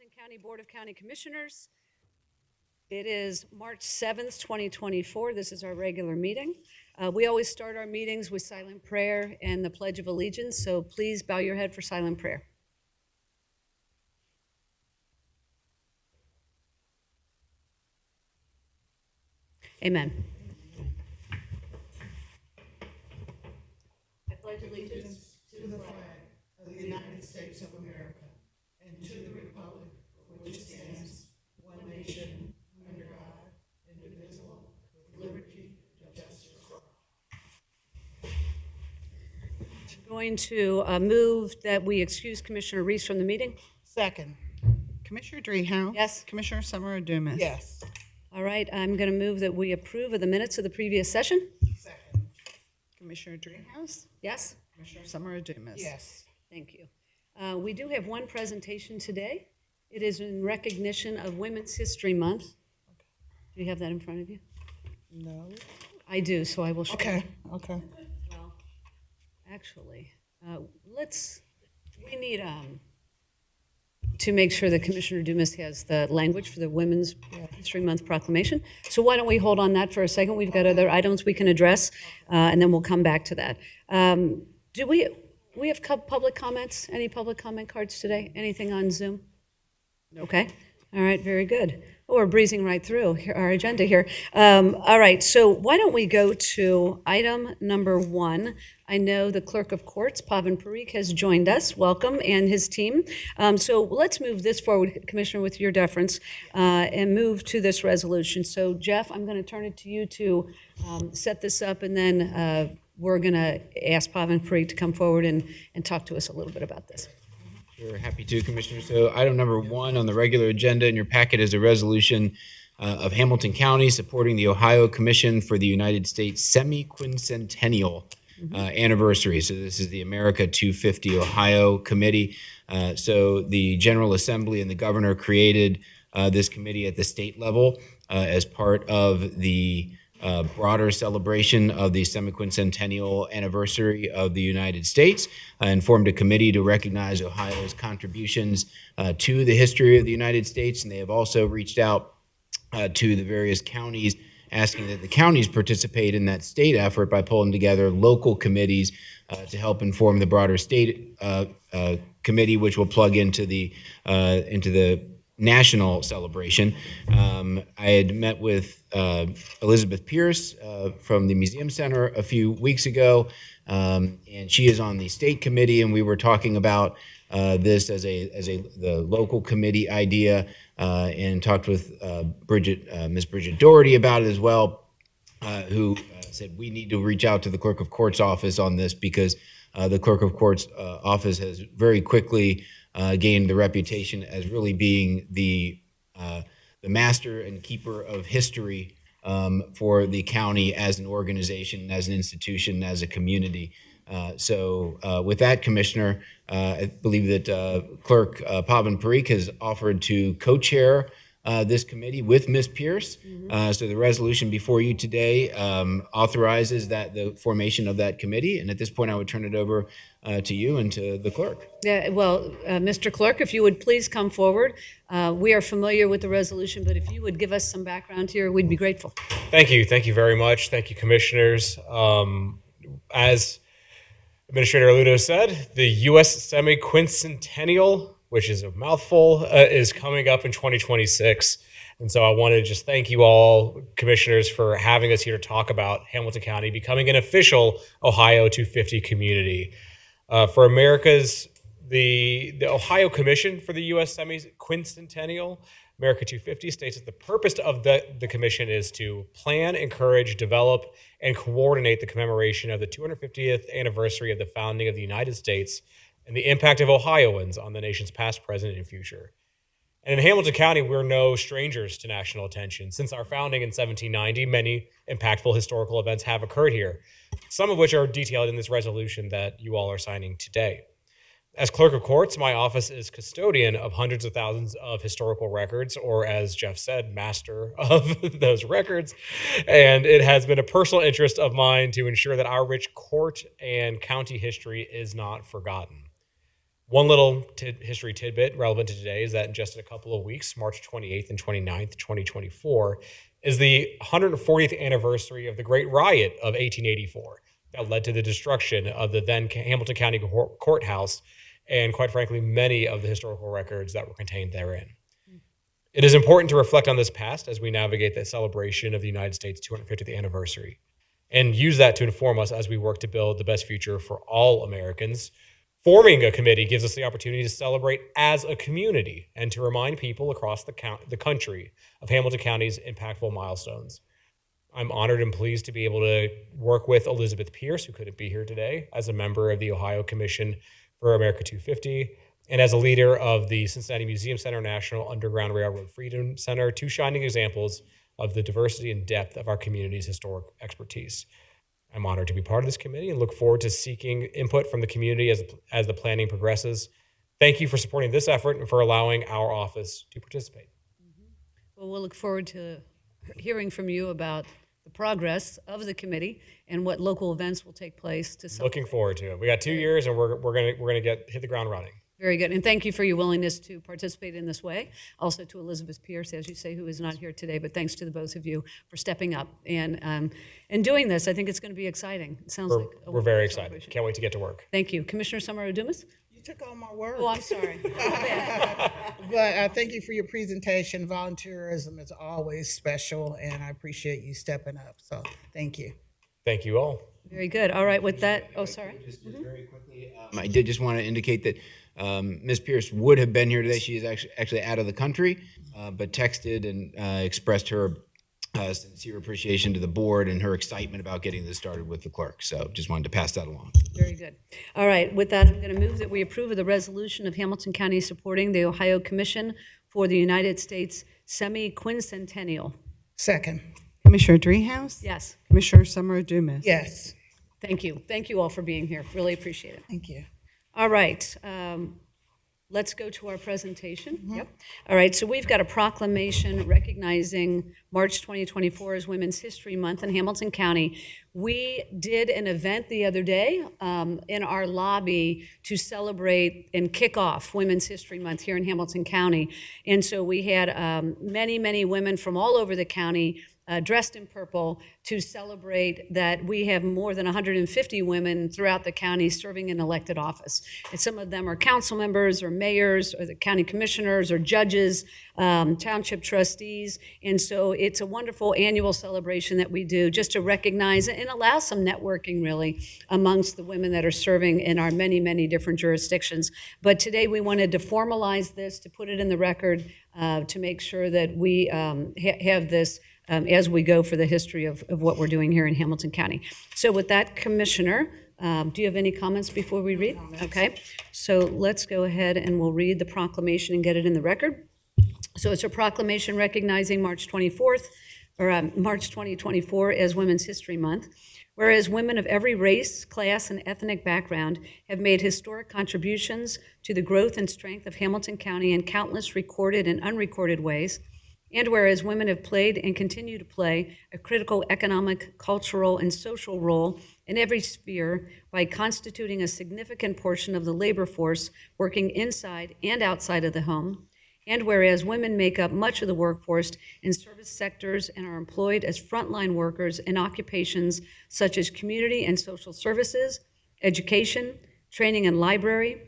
Hamilton County Board of County Commissioners. It is March 7th, 2024. This is our regular meeting. We always start our meetings with silent prayer and the Pledge of Allegiance, so please bow your head for silent prayer. Amen. I pledge allegiance to the flag of the United States of America and to the republic for which it stands, one nation, under God, indivisible, with liberty and justice for all. I'm going to move that we excuse Commissioner Reese from the meeting. Second. Commissioner Dreehouse? Yes. Commissioner Summer-Adumas? Yes. All right, I'm going to move that we approve of the minutes of the previous session. Second. Commissioner Dreehouse? Yes? Commissioner Summer-Adumas? Yes. Thank you. We do have one presentation today. It is in recognition of Women's History Month. Do you have that in front of you? No. I do, so I will show you. Okay. Well, actually, we need to make sure that Commissioner Dumas has the language for the Women's History Month proclamation. So why don't we hold on that for a second? We've got other items we can address, and then we'll come back to that. Do we have public comments? Any public comment cards today? Anything on Zoom? Okay. All right, very good. Oh, we're breezing right through our agenda here. All right, so why don't we go to item number 1. I know the Clerk of Courts, Pavan Parikh, has joined us. Welcome, and his team. So let's move this forward, Commissioner, with your deference, and move to this resolution. So, Jeff, I'm going to turn it to you to set this up, and then we're going to ask Pavan Parikh to come forward and talk to us a little bit about this. Sure, happy to, Commissioner. So item number 1 on the regular agenda in your packet is a resolution of Hamilton County supporting the Ohio Commission for the United States semi-quincentennial anniversary. So this is the America 250 Ohio Committee. So the General Assembly and the governor created this committee at the state level as part of the broader celebration of the semi-quincentennial anniversary of the United States, and formed a committee to recognize Ohio's contributions to the history of the United States. And they have also reached out to the various counties, asking that the counties participate in that state effort by pulling together local committees to help inform the broader state committee, which will plug into the national celebration. I had met with Elizabeth Pierce from the Museum Center a few weeks ago, and she is on the state committee, and we were talking about this as the local committee idea, and talked with Ms. Bridget Doherty about it as well, who said we need to reach out to the Clerk of Court's office on this, because the Clerk of Court's office has very quickly gained the reputation as really being the master and keeper of history for the county as an organization, as an institution, as a community. So with that, Commissioner, I believe that Clerk Pavan Parikh has offered to co-chair this committee with Ms. Pierce. So the resolution before you today authorizes the formation of that committee. And at this point, I would turn it over to you and to the clerk. Yeah, well, Mr. Clerk, if you would please come forward. We are familiar with the resolution, but if you would give us some background here, we'd be grateful. Thank you. Thank you very much. Thank you, commissioners. As Administrator Aludo said, the U.S. semi-quincentennial, which is a mouthful, is coming up in 2026. And so I want to just thank you all, commissioners, for having us here to talk about Hamilton County becoming an official Ohio 250 community. For America's, the Ohio Commission for the U.S. Semi-Quincentennial, America 250, states that the purpose of the commission is to plan, encourage, develop, and coordinate the commemoration of the 250th anniversary of the founding of the United States and the impact of Ohioans on the nation's past, present, and future. And in Hamilton County, we're no strangers to national attention. Since our founding in 1790, many impactful historical events have occurred here, some of which are detailed in this resolution that you all are signing today. As Clerk of Courts, my office is custodian of hundreds of thousands of historical records, or as Jeff said, master of those records. And it has been a personal interest of mine to ensure that our rich court and county history is not forgotten. One little history tidbit relevant to today is that in just a couple of weeks, March 28th and 29th, 2024, is the 140th anniversary of the Great Riot of 1884 that led to the destruction of the then Hamilton County Courthouse and, quite frankly, many of the historical records that were contained therein. It is important to reflect on this past as we navigate the celebration of the United States' 250th anniversary and use that to inform us as we work to build the best future for all Americans. Forming a committee gives us the opportunity to celebrate as a community and to remind people across the country of Hamilton County's impactful milestones. I'm honored and pleased to be able to work with Elizabeth Pierce, who couldn't be here today, as a member of the Ohio Commission for America 250, and as a leader of the Cincinnati Museum Center National Underground Railroad Freedom Center, two shining examples of the diversity and depth of our community's historic expertise. I'm honored to be part of this committee and look forward to seeking input from the community as the planning progresses. Thank you for supporting this effort and for allowing our office to participate. Well, we'll look forward to hearing from you about the progress of the committee and what local events will take place to celebrate. Looking forward to it. We got 2 years, and we're gonna hit the ground running. Very good. And thank you for your willingness to participate in this way. Also to Elizabeth Pierce, as you say, who is not here today, but thanks to the both of you for stepping up and doing this. I think it's going to be exciting. It sounds like We're very excited. celebration. Can't wait to get to work. Thank you. Commissioner Summer-Adumas? You took all my words. Oh, I'm sorry. But thank you for your presentation. Volunteerism is always special, and I appreciate you stepping up. So thank you. Thank you all. Very good. All right, with that, oh, sorry. Just very quickly, I did just want to indicate that Ms. Pierce would have been here today. She is actually out of the country, but texted and expressed her sincere appreciation to the board and her excitement about getting this started with the clerk. So just wanted to pass that along. Very good. All right, with that, I'm going to move that we approve of the resolution of Hamilton County supporting the Ohio Commission for the United States Semi-Quincentennial. Second. Commissioner Dreehouse? Yes, Commissioner Summer-Adumas? Yes. thank you. Thank you all for being here. Really appreciate it. Thank you. All right, let's go to our presentation. Yep. All right, so we've got a proclamation recognizing March 2024 as Women's History Month in Hamilton County. We did an event the other day in our lobby to celebrate and kick off Women's History Month here in Hamilton County. And so we had many, many women from all over the county dressed in purple to celebrate that we have more than 150 women throughout the county serving in elected office. And some of them are council members or mayors or the county commissioners or judges, township trustees. And so it's a wonderful annual celebration that we do just to recognize and allow some networking really amongst the women that are serving in our many, many different jurisdictions. But today we wanted to formalize this, to put it in the record, to make sure that we have this as we go for the history of what we're doing here in Hamilton County. So with that, Commissioner, do you have any comments before we read? Okay, so let's go ahead and we'll read the proclamation and get it in the record. So it's a proclamation recognizing March 24th, or March 2024 as Women's History Month. Whereas women of every race, class, and ethnic background have made historic contributions to the growth and strength of Hamilton County in countless recorded and unrecorded ways, and whereas women have played and continue to play a critical economic, cultural, and social role in every sphere by constituting a significant portion of the labor force working inside and outside of the home, and whereas women make up much of the workforce in service sectors and are employed as frontline workers in occupations such as community and social services, education, training and library,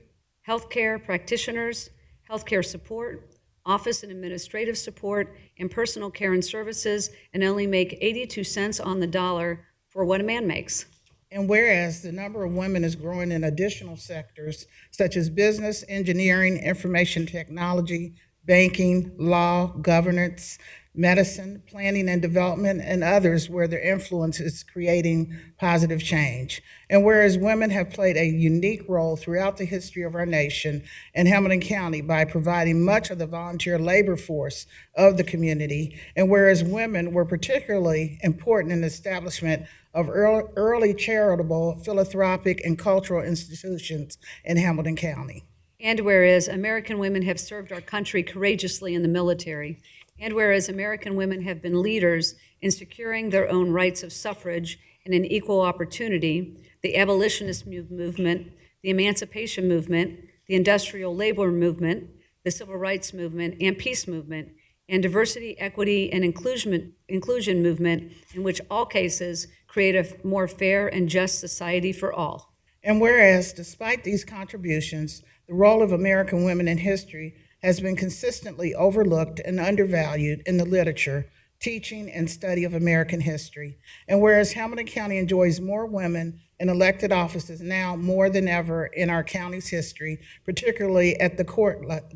healthcare practitioners, healthcare support, office and administrative support, and personal care and services, and only make 82 cents on the dollar for what a man makes. And whereas the number of women is growing in additional sectors such as business, engineering, information technology, banking, law, governance, medicine, planning and development, and others where their influence is creating positive change. And whereas women have played a unique role throughout the history of our nation and Hamilton County by providing much of the volunteer labor force of the community, and whereas women were particularly important in the establishment of early charitable, philanthropic, and cultural institutions in Hamilton County. And whereas American women have served our country courageously in the military, and whereas American women have been leaders in securing their own rights of suffrage and an equal opportunity, the abolitionist movement, the emancipation movement, the industrial labor movement, the civil rights movement and peace movement, and diversity, equity, and inclusion movement, in which all cases create a more fair and just society for all. And whereas, despite these contributions, the role of American women in history has been consistently overlooked and undervalued in the literature, teaching, and study of American history. And whereas Hamilton County enjoys more women in elected offices now more than ever in our county's history, particularly at the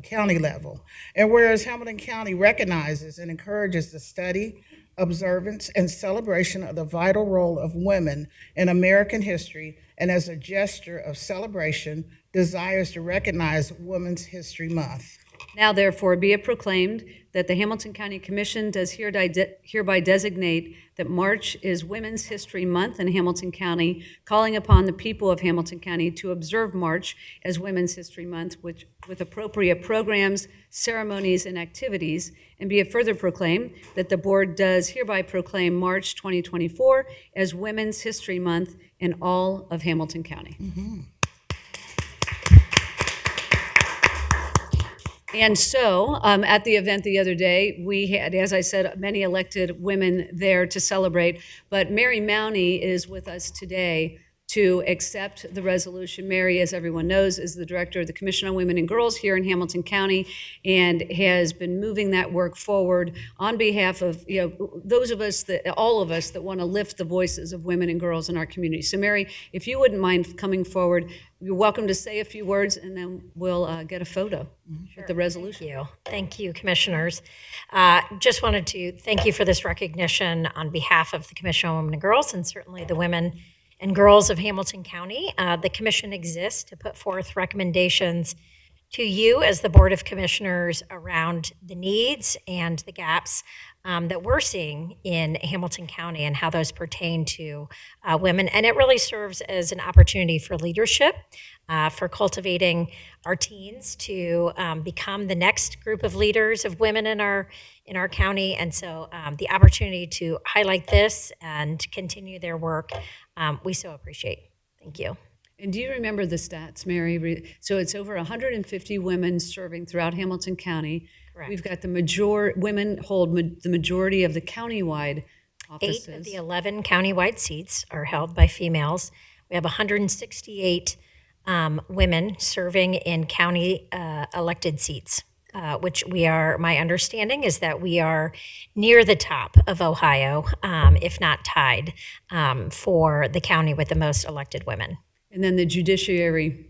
county level. And whereas Hamilton County recognizes and encourages the study, observance, and celebration of the vital role of women in American history, and as a gesture of celebration, desires to recognize Women's History Month. Now therefore be it proclaimed that the Hamilton County Commission does hereby designate that March is Women's History Month in Hamilton County, calling upon the people of Hamilton County to observe March as Women's History Month with appropriate programs, ceremonies, and activities, and be it further proclaimed that the board does hereby proclaim March 2024 as Women's History Month in all of Hamilton County. And so, at the event the other day, we had, as I said, many elected women there to celebrate, but Mary Mowney is with us today to accept the resolution. Mary, as everyone knows, is the director of the Commission on Women and Girls here in Hamilton County and has been moving that work forward on behalf of, those of us all of us that want to lift the voices of women and girls in our community. So Mary, if you wouldn't mind coming forward, you're welcome to say a few words and then we'll get a photo with the resolution. Thank you, commissioners. Just wanted to thank you for this recognition on behalf of the Commission on Women and Girls and certainly the women and girls of Hamilton County. The commission exists to put forth recommendations to you as the Board of Commissioners around the needs and the gaps that we're seeing in Hamilton County and how those pertain to women. And it really serves as an opportunity for leadership, for cultivating our teens to become the next group of leaders of women in our county. And so the opportunity to highlight this and continue their work, we so appreciate. Thank you. And do you remember the stats, Mary? So it's over 150 women serving throughout Hamilton County. Correct. We've got women hold the majority of the countywide offices. 8 of the 11 countywide seats are held by females. We have 168 women serving in county elected seats, which my understanding is that we are near the top of Ohio, if not tied, for the county with the most elected women. And then the judiciary?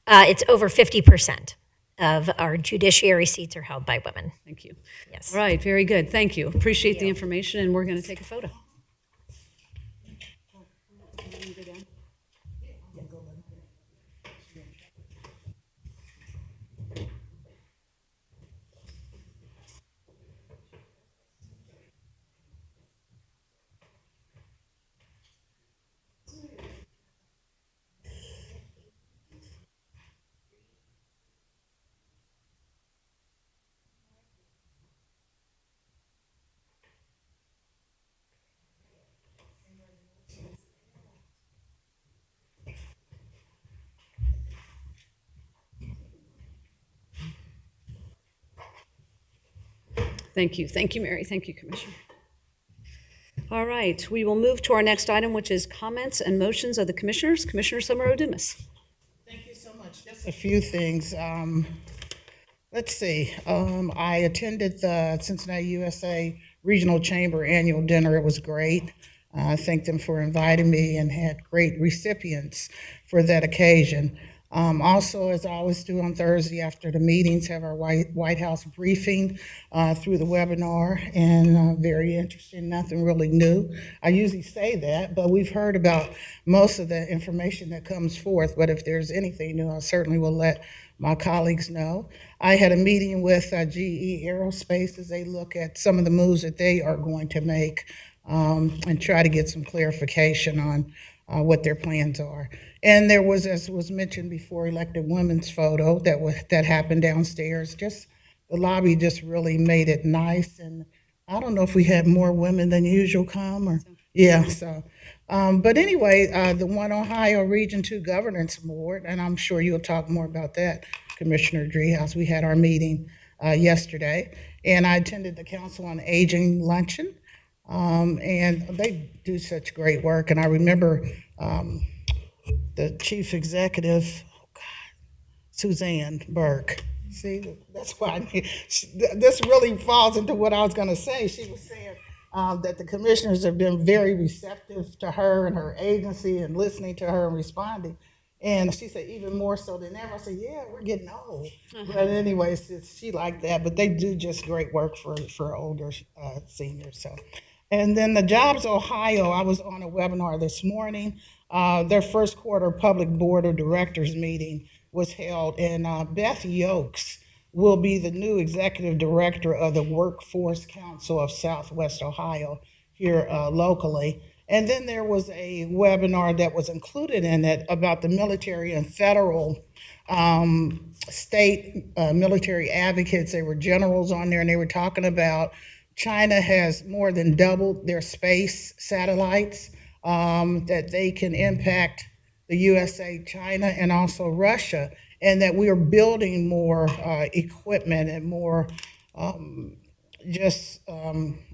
It's over 50% of our judiciary seats are held by women. Thank you. Yes. All right, very good. Thank you. Appreciate the information, and we're going to take a photo. Thank you. Thank you, Mary. Thank you, Commissioner. All right, we will move to our next item, which is comments and motions of the commissioners. Commissioner Summer Dumas. Thank you so much. Just a few things. Let's see. I attended the Cincinnati USA Regional Chamber Annual Dinner. It was great. I thank them for inviting me and had great recipients for that occasion. Also, as I always do on Thursday after the meetings, have our White House briefing through the webinar, and very interesting, nothing really new. I usually say that, but we've heard about most of the information that comes forth, but if there's anything new, I certainly will let my colleagues know. I had a meeting with GE Aerospace as they look at some of the moves that they are going to make and try to get some clarification on what their plans are. And there was, as was mentioned before, elected women's photo that happened downstairs. Just the lobby just really made it nice. And I don't know if we had more women than usual come or, yeah, so. But anyway, the One Ohio Region 2 Governance Board, and I'm sure you'll talk more about that, Commissioner Dreehouse. We had our meeting yesterday, and I attended the Council on Aging luncheon, and they do such great work. And I remember the chief executive, Suzanne Burke. See, that's why this really falls into what I was going to say. She was saying that the commissioners have been very receptive to her and her agency and listening to her and responding. And she said, even more so than ever. I said, yeah, we're getting old. But anyway, she liked that. But they do just great work for older seniors. So, and then the Jobs Ohio, I was on a webinar this morning. Their first quarter public board of directors meeting was held, and Beth Yokes will be the new executive director of the Workforce Council of Southwest Ohio here locally. And then there was a webinar that was included in it about the military and federal state military advocates. They were generals on there, and they were talking about China has more than doubled their space satellites, that they can impact the USA, China, and also Russia, and that we are building more equipment and more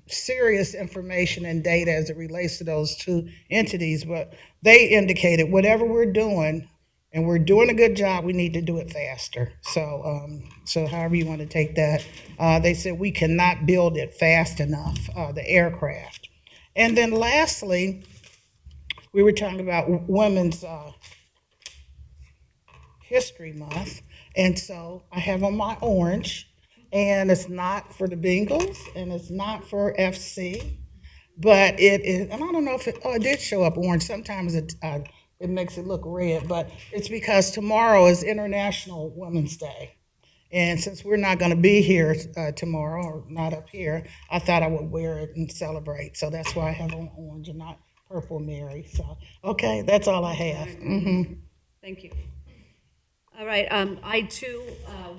serious information and data as it relates to those two entities. But they indicated whatever we're doing, and we're doing a good job, we need to do it faster. So however you want to take that, they said we cannot build it fast enough, the aircraft. And then lastly, we were talking about Women's History Month, and so I have on my orange, and it's not for the Bengals, and it's not for FC, but it is, and I don't know if it did show up orange. Sometimes it makes it look red, but it's because tomorrow is International Women's Day. And since we're not going to be here tomorrow, or not up here, I thought I would wear it and celebrate. So that's why I have on orange and not Purple Mary. So, okay, that's all I have. Thank you. All right, I too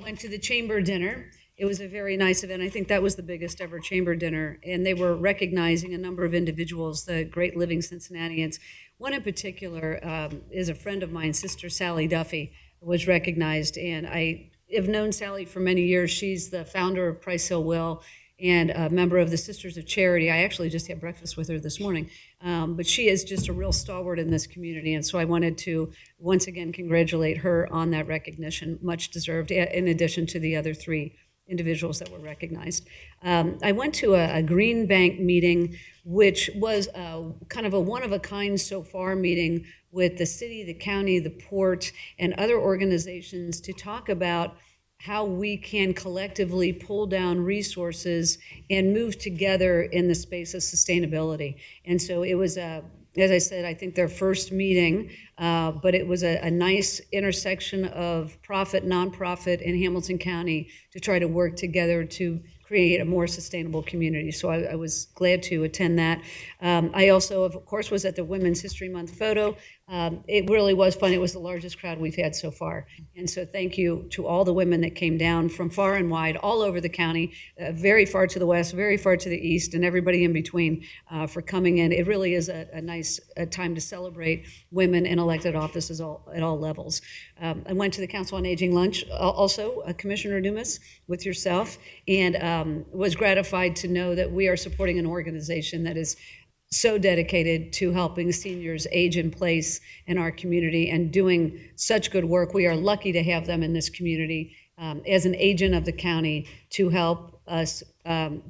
went to the chamber dinner. It was a very nice event. I think that was the biggest ever chamber dinner, and they were recognizing a number of individuals, the great living Cincinnatians. One in particular is a friend of mine, Sister Sally Duffy, was recognized, and I have known Sally for many years. She's the founder of Price Hill Will and a member of the Sisters of Charity. I actually just had breakfast with her this morning. But she is just a real stalwart in this community. And so I wanted to once again congratulate her on that recognition, much deserved, in addition to the other three individuals that were recognized. I went to a Green Bank meeting, which was kind of a one-of-a-kind so far meeting with the city, the county, the port, and other organizations to talk about how we can collectively pull down resources and move together in the space of sustainability. And so it was, as I said, I think their first meeting, but it was a nice intersection of profit, nonprofit in Hamilton County to try to work together to create a more sustainable community. So I was glad to attend that. I also, of course, was at the Women's History Month photo. It really was fun. It was the largest crowd we've had so far. And so thank you to all the women that came down from far and wide, all over the county, very far to the west, very far to the east, and everybody in between for coming in. It really is a nice time to celebrate women in elected offices at all levels. I went to the Council on Aging lunch, also, Commissioner Dumas, with yourself, and was gratified to know that we are supporting an organization that is so dedicated to helping seniors age in place in our community and doing such good work. We are lucky to have them in this community as an agent of the county to help us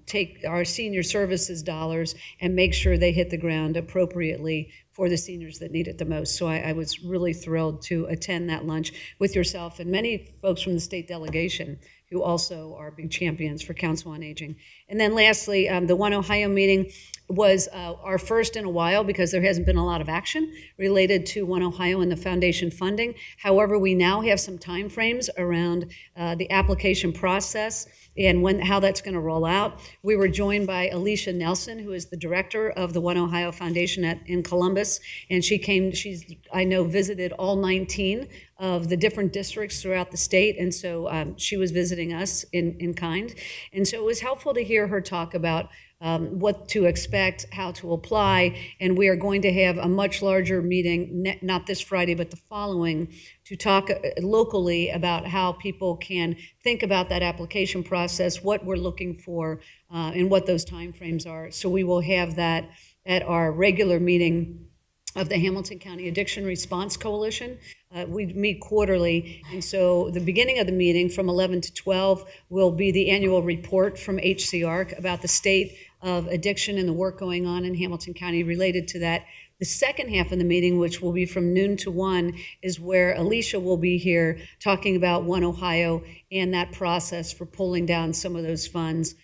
take our senior services dollars and make sure they hit the ground appropriately for the seniors that need it the most. So I was really thrilled to attend that lunch with yourself and many folks from the state delegation who also are big champions for Council on Aging. And then lastly, the One Ohio meeting was our first in a while because there hasn't been a lot of action related to One Ohio and the foundation funding. However, we now have some timeframes around the application process and how that's going to roll out. We were joined by Alicia Nelson, who is the director of the One Ohio Foundation in Columbus, and she's, I know, visited all 19 of the different districts throughout the state, and so she was visiting us in kind. And so it was helpful to hear her talk about what to expect, how to apply, and we are going to have a much larger meeting, not this Friday, but the following, to talk locally about how people can think about that application process, what we're looking for, and what those timeframes are. So we will have that at our regular meeting of the Hamilton County Addiction Response Coalition. We meet quarterly, and so the beginning of the meeting from 11 to 12 will be the annual report from HCRC about the state of addiction and the work going on in Hamilton County related to that. The second half of the meeting, which will be from noon to 1, is where Alicia will be here talking about One Ohio and that process for pulling down some of those funds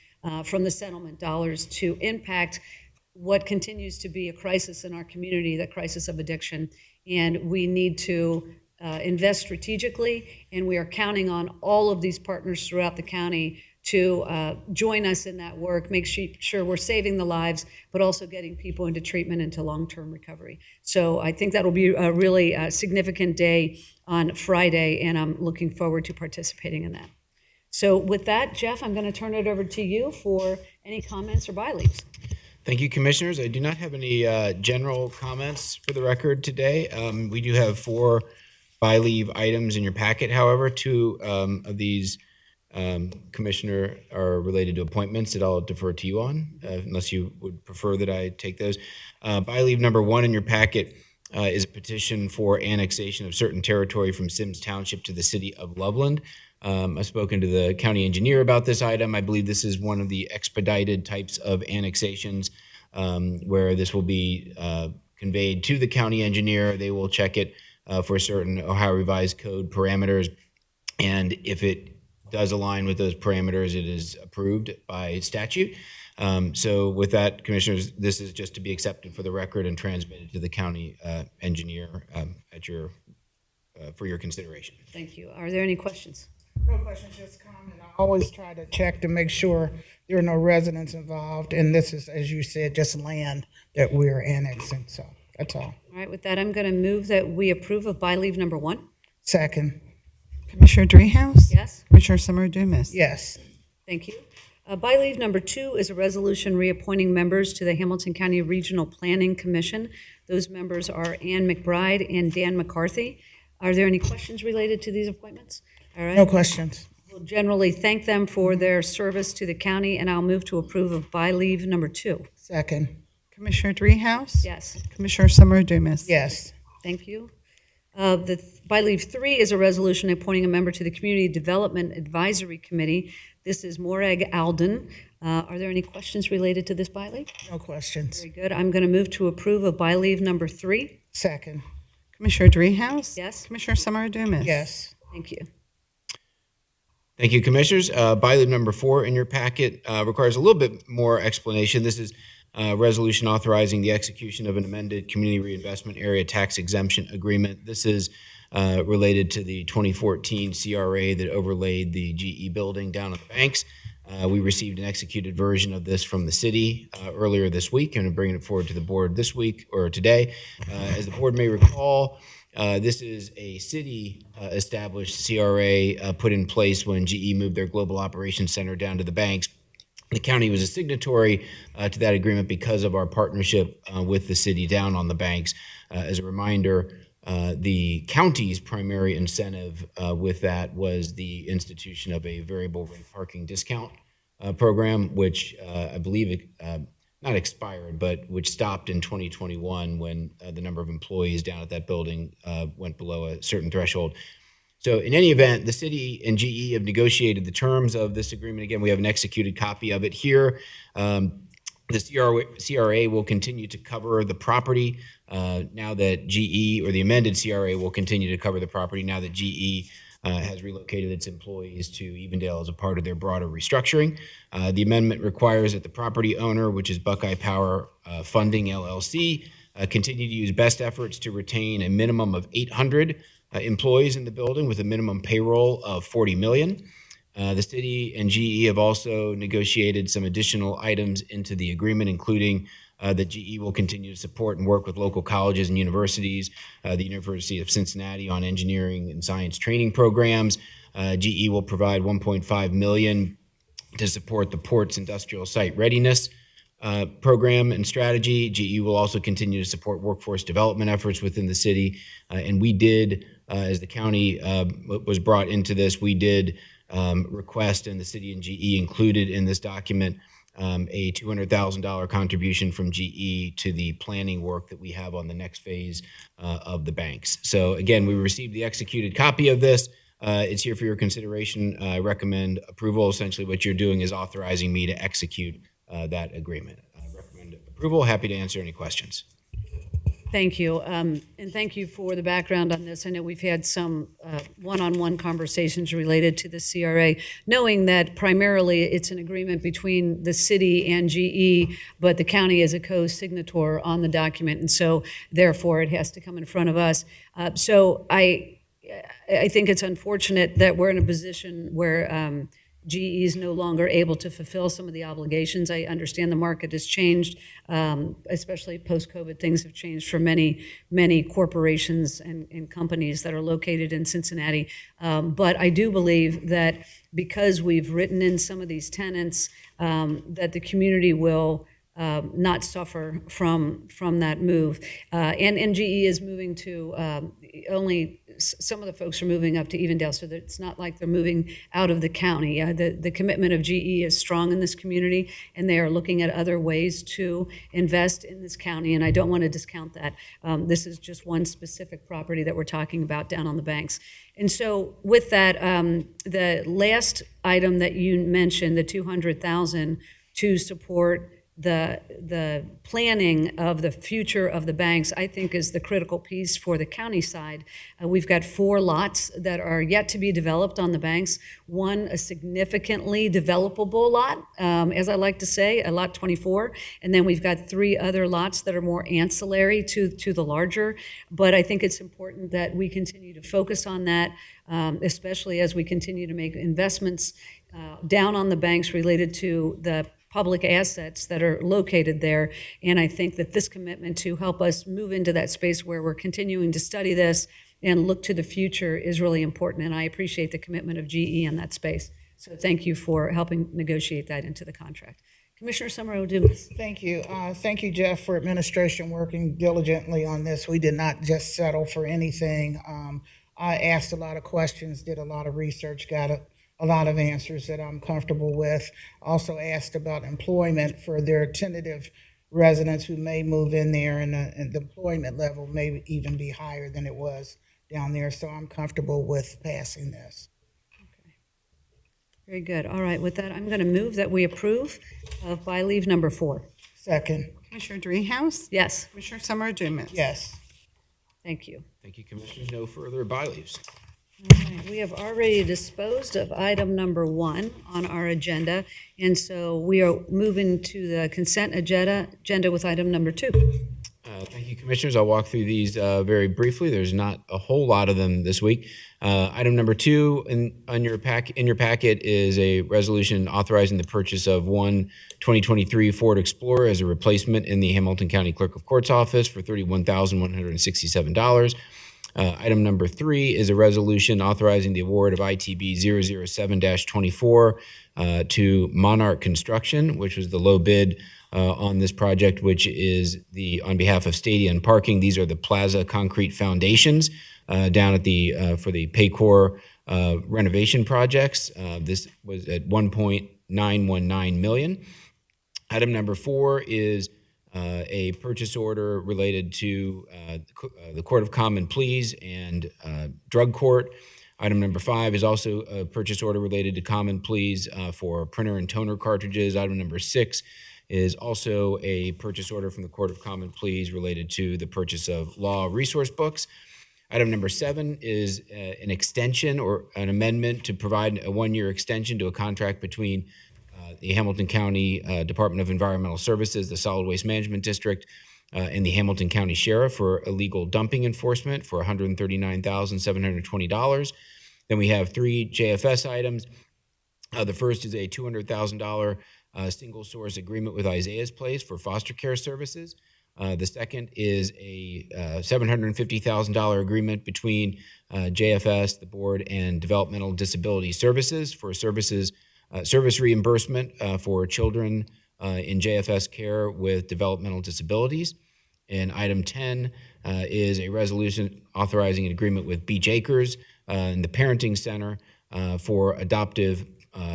from the settlement dollars to impact what continues to be a crisis in our community, the crisis of addiction. And we need to invest strategically, and we are counting on all of these partners throughout the county to join us in that work, make sure we're saving the lives, but also getting people into treatment, into long-term recovery. So I think that'll be a really significant day on Friday, and I'm looking forward to participating in that. So with that, Jeff, I'm going to turn it over to you for any comments or by-leaves. Thank you, Commissioners. I do not have any general comments for the record today. We do have 4 by-leave items in your packet. However, 2 of these, Commissioner, are related to appointments that I'll defer to you on, unless you would prefer that I take those. By-leave number 1 in your packet is a petition for annexation of certain territory from Sims Township to the city of Loveland. I've spoken to the county engineer about this item. I believe this is one of the expedited types of annexations where this will be conveyed to the county engineer. They will check it for certain Ohio Revised Code parameters, and if it does align with those parameters, it is approved by statute. So with that, Commissioners, this is just to be accepted for the record and transmitted to the county engineer for your consideration. Thank you. Are there any questions? No questions, just comment. I always try to check to make sure there are no residents involved, and this is, as you said, just land that we're annexing, so that's all. All right, with that, I'm going to move that we approve of by-leave number 1. Second, Commissioner Dreehouse? Yes? Commissioner Summer Dumas? yes. Thank you. By-leave number 2 is a resolution reappointing members to the Hamilton County Regional Planning Commission. Those members are Ann McBride and Dan McCarthy. Are there any questions related to these appointments? All right. No questions. We'll generally thank them for their service to the county, and I'll move to approve of by-leave number 2. Second, Commissioner Dreehouse? Yes? Commissioner Summer Dumas? yes. Thank you. The by-leave 3 is a resolution appointing a member to the Community Development Advisory Committee. This is Morag Alden. Are there any questions related to this by-leave? No questions. Very good. I'm going to move to approve of by-leave number 3. Second, Commissioner Dreehouse? Yes? Commissioner Summer Dumas? yes. Thank you. Thank you, Commissioners. By-leave number 4 in your packet requires a little bit more explanation. This is a resolution authorizing the execution of an amended Community Reinvestment Area Tax Exemption Agreement. This is related to the 2014 CRA that overlaid the GE building down at the banks. We received an executed version of this from the city earlier this week, and I'm bringing it forward to the board this week or today. As the board may recall, this is a city-established CRA put in place when GE moved their Global Operations Center down to the banks. The county was a signatory to that agreement because of our partnership with the city down on the banks. As a reminder, the county's primary incentive with that was the institution of a variable rate parking discount program, which I believe not expired, but which stopped in 2021 when the number of employees down at that building went below a certain threshold. So in any event, the city and GE have negotiated the terms of this agreement. Again, we have an executed copy of it here. The CRA will continue to cover the property now that GE, or the amended CRA will continue to cover the property now that GE has relocated its employees to Evendale as a part of their broader restructuring. The amendment requires that the property owner, which is Buckeye Power Funding LLC, continue to use best efforts to retain a minimum of 800 employees in the building with a minimum payroll of $40 million. The city and GE have also negotiated some additional items into the agreement, including that GE will continue to support and work with local colleges and universities, the University of Cincinnati on engineering and science training programs. GE will provide $1.5 million to support the port's industrial site readiness program and strategy. GE will also continue to support workforce development efforts within the city. And we did, as the county was brought into this, we did request, and the city and GE included in this document, a $200,000 contribution from GE to the planning work that we have on the next phase of the banks. So again, we received the executed copy of this. It's here for your consideration. I recommend approval. Essentially, what you're doing is authorizing me to execute that agreement. I recommend approval. Happy to answer any questions. Thank you. And thank you for the background on this. I know we've had some one-on-one conversations related to the CRA, knowing that primarily it's an agreement between the city and GE, but the county is a co-signator on the document, and so therefore it has to come in front of us. So I think it's unfortunate that we're in a position where GE is no longer able to fulfill some of the obligations. I understand the market has changed, especially post-COVID. Things have changed for many, many corporations and companies that are located in Cincinnati. But I do believe that because we've written in some of these tenants, that the community will not suffer from that move. And GE is moving to only some of the folks are moving up to Evendale, so that it's not like they're moving out of the county. The commitment of GE is strong in this community, and they are looking at other ways to invest in this county, and I don't want to discount that. This is just one specific property that we're talking about down on the banks. And so with that, the last item that you mentioned, the $200,000 to support the planning of the future of the banks, I think is the critical piece for the county side. We've got 4 lots that are yet to be developed on the banks. One, a significantly developable lot, as I like to say, a lot 24. And then we've got 3 other lots that are more ancillary to the larger. But I think it's important that we continue to focus on that, especially as we continue to make investments down on the banks related to the public assets that are located there. And I think that this commitment to help us move into that space where we're continuing to study this and look to the future is really important. And I appreciate the commitment of GE in that space. So thank you for helping negotiate that into the contract. Commissioner Summer Dumas. Thank you. Thank you, Jeff, for administration working diligently on this. We did not just settle for anything. I asked a lot of questions, did a lot of research, got a lot of answers that I'm comfortable with. Also asked about employment for their tentative residents who may move in there, and the employment level may even be higher than it was down there. So I'm comfortable with passing this. Okay. Very good. All right. With that, I'm going to move that we approve of by leave number 4. Second. Commissioner Dreehouse? Yes. Commissioner Summer Dumas? Yes. Thank you. Thank you, Commissioners. No further by leaves. All right, we have already disposed of item number 1 on our agenda, and so we are moving to the consent agenda with item number 2. Thank you, Commissioners. I'll walk through these very briefly. There's not a whole lot of them this week. Item number 2 in your packet is a resolution authorizing the purchase of one 2023 Ford Explorer as a replacement in the Hamilton County Clerk of Court's office for $31,167. Item number 3 is a resolution authorizing the award of ITB 007-24 to Monarch Construction, which was the low bid on this project, which is on behalf of Stadium Parking. These are the plaza concrete foundations down at for the Paycor renovation projects. This was at $1.919 million. Item number 4 is a purchase order related to the Court of Common Pleas and Drug Court. Item number 5 is also a purchase order related to Common Pleas for printer and toner cartridges. Item number 6 is also a purchase order from the Court of Common Pleas related to the purchase of law resource books. Item number 7 is an extension or an amendment to provide a 1-year extension to a contract between the Hamilton County Department of Environmental Services, the Solid Waste Management District, and the Hamilton County Sheriff for illegal dumping enforcement for $139,720. Then we have 3 JFS items. The first is a $200,000 single source agreement with Isaiah's Place for foster care services. The second is a $750,000 agreement between JFS, the Board, and Developmental Disability Services for service reimbursement for children in JFS care with developmental disabilities. And item 10 is a resolution authorizing an agreement with Beach Acres and the Parenting Center for adoptive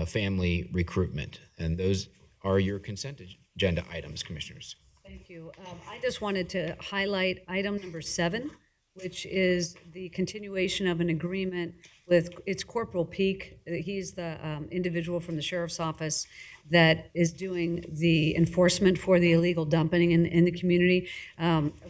family recruitment. And those are your consent agenda items, Commissioners. Thank you. I just wanted to highlight item number 7, which is the continuation of an agreement with, it's Corporal Peak. He's the individual from the Sheriff's Office that is doing the enforcement for the illegal dumping in the community.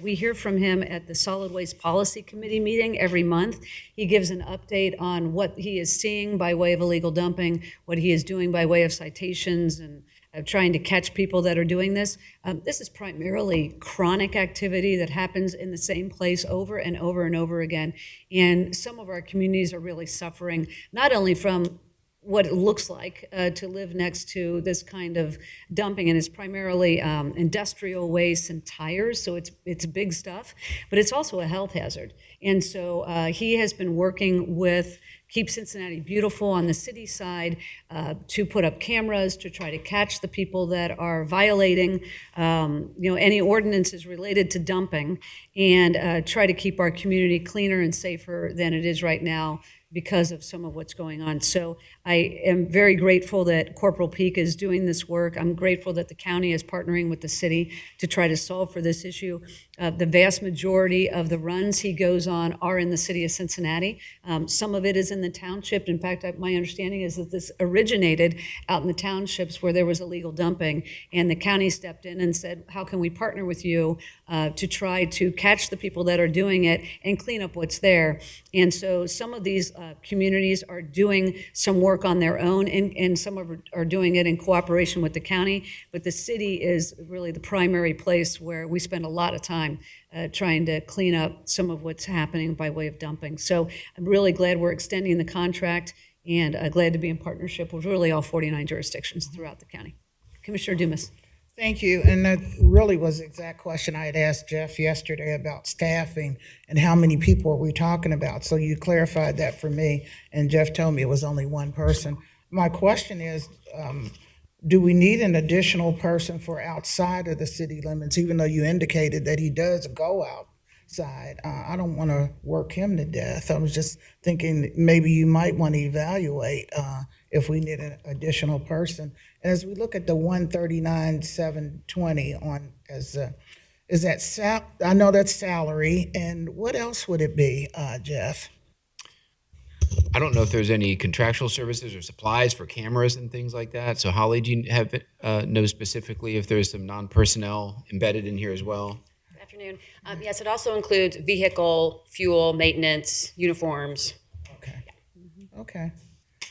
We hear from him at the Solid Waste Policy Committee meeting every month. He gives an update on what he is seeing by way of illegal dumping, what he is doing by way of citations and trying to catch people that are doing this. This is primarily chronic activity that happens in the same place over and over and over again. And some of our communities are really suffering, not only from what it looks like to live next to this kind of dumping, and it's primarily industrial waste and tires, so it's big stuff, but it's also a health hazard. And so he has been working with Keep Cincinnati Beautiful on the city side to put up cameras to try to catch the people that are violating any ordinances related to dumping, and try to keep our community cleaner and safer than it is right now because of some of what's going on. So I am very grateful that Corporal Peak is doing this work. I'm grateful that the county is partnering with the city to try to solve for this issue. The vast majority of the runs he goes on are in the city of Cincinnati. Some of it is in the township. In fact, my understanding is that this originated out in the townships where there was illegal dumping, and the county stepped in and said, how can we partner with you to try to catch the people that are doing it and clean up what's there? And so some of these communities are doing some work on their own, and some are doing it in cooperation with the county, but the city is really the primary place where we spend a lot of time trying to clean up some of what's happening by way of dumping. So I'm really glad we're extending the contract, and glad to be in partnership with really all 49 jurisdictions throughout the county. Commissioner Dumas. Thank you. And that really was the exact question I had asked Jeff yesterday about staffing and how many people are we talking about. So you clarified that for me, and Jeff told me it was only one person. My question is, do we need an additional person for outside of the city limits, even though you indicated that he does go outside? I don't want to work him to death. I was just thinking maybe you might want to evaluate if we need an additional person. And as we look at the 139,720 on is that I know that's salary, and what else would it be, Jeff? I don't know if there's any contractual services or supplies for cameras and things like that. So Holly, do you know specifically if there's some non-personnel embedded in here as well? Good afternoon. Yes, it also includes vehicle, fuel, maintenance, uniforms. Okay. Okay.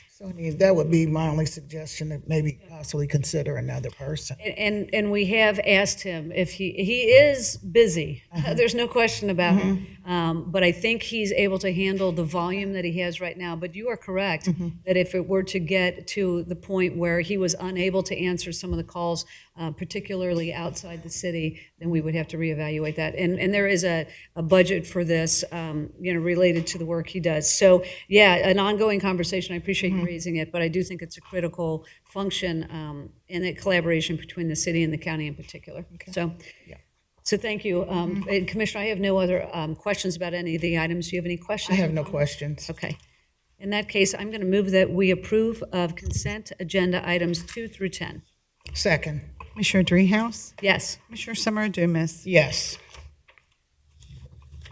So I mean, that would be my only suggestion, that maybe possibly consider another person. And we have asked him if he is busy. There's no question about it. But I think he's able to handle the volume that he has right now. But you are correct that if it were to get to the point where he was unable to answer some of the calls, particularly outside the city, then we would have to reevaluate that. And there is a budget for this, related to the work he does. So yeah, an ongoing conversation. I appreciate you raising it, but I do think it's a critical function in the collaboration between the city and the county in particular. So, so thank you. And Commissioner, I have no other questions about any of the items. Do you have any questions? I have no questions. Okay. In that case, I'm going to move that we approve of consent agenda items 2 through 10. Second. Commissioner Dreehouse? Yes. Commissioner Summer Dumas? Yes.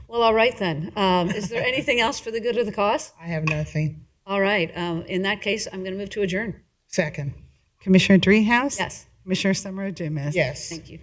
Well, all right then. Is there anything else for the good of the cause? I have nothing. All right. In that case, I'm going to move to adjourn. Second. Commissioner Dreehouse? Yes. Commissioner Summer Dumas? Yes. Thank you.